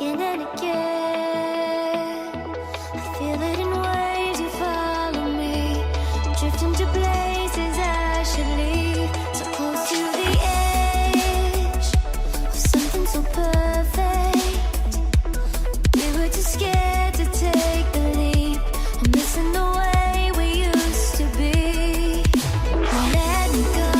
again and again. I feel it in ways you follow me, drifting to places I should leave, so close to the edge of something so perfect. We were too scared to take the leap. I'm missing the way we used to be. Let me go.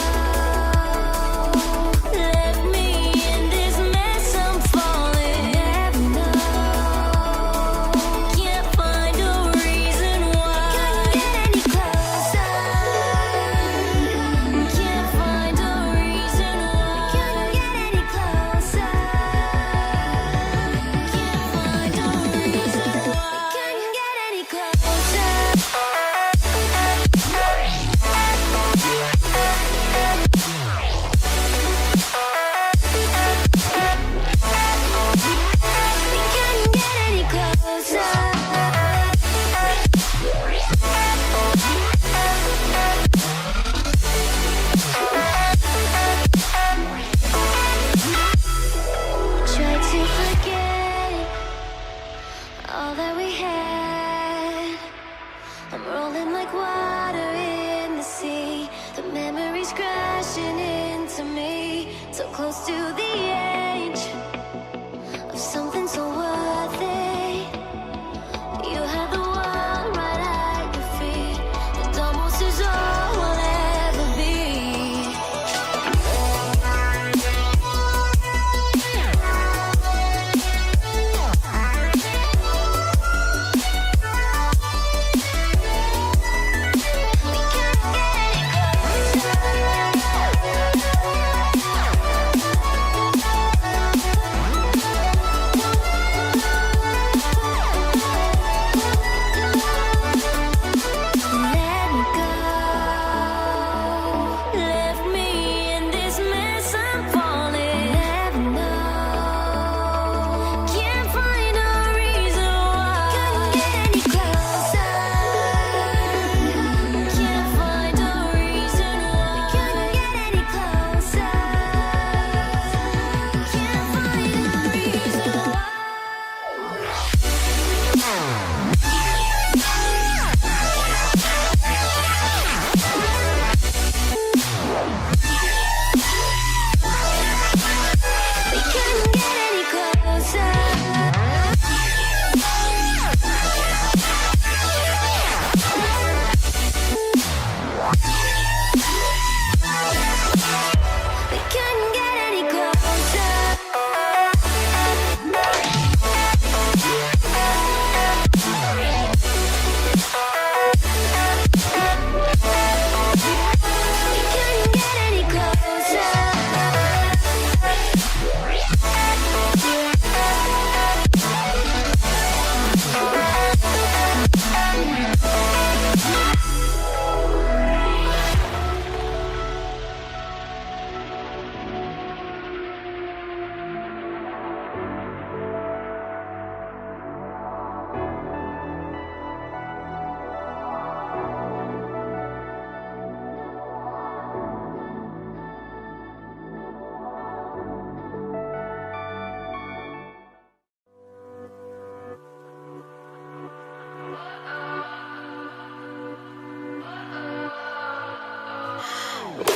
Left me in this mess I'm falling. Never know. Can't find a reason why. Couldn't get any closer. Can't find a reason why. Couldn't get any closer. Can't find a reason why. Couldn't get any closer. Try to forget all that we had. I'm rolling like water in the sea. The memories crashing into me. So close to the edge of something so worth it. You had the world right at your feet, and almost is all we'll ever be. We can't get any closer. Let me go. Left me in this mess I'm falling. Never know. Can't find a reason why. Couldn't get any closer. Can't find a reason why. Couldn't get any closer. Can't find a reason why. We couldn't get any closer. We couldn't get any closer. We couldn't get any closer.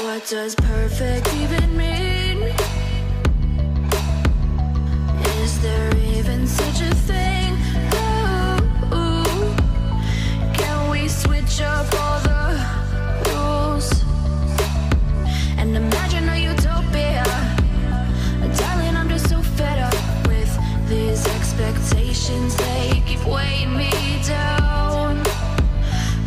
What does perfect even mean? Is there even such a thing? Ooh, can we switch up all the rules and imagine a utopia? Darling, I'm just so fed up with these expectations. They keep weighing me down.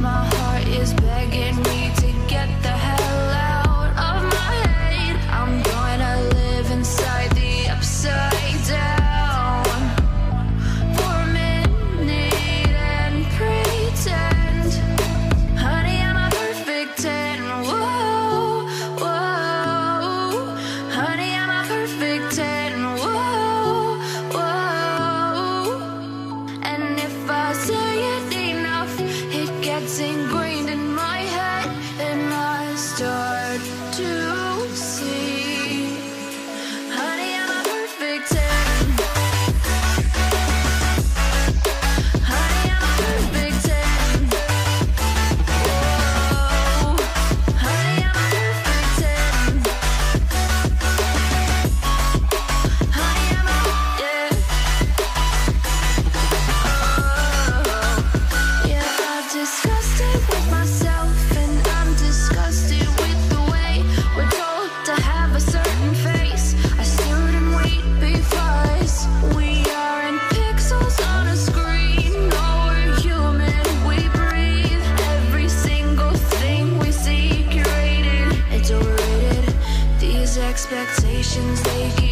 My heart is begging me to get the hell out of my head. I'm gonna live inside the upside down for a minute and pretend, honey, I'm a perfect 10. Whoa, whoa, honey, I'm a perfect 10. Whoa, whoa. expectations they keep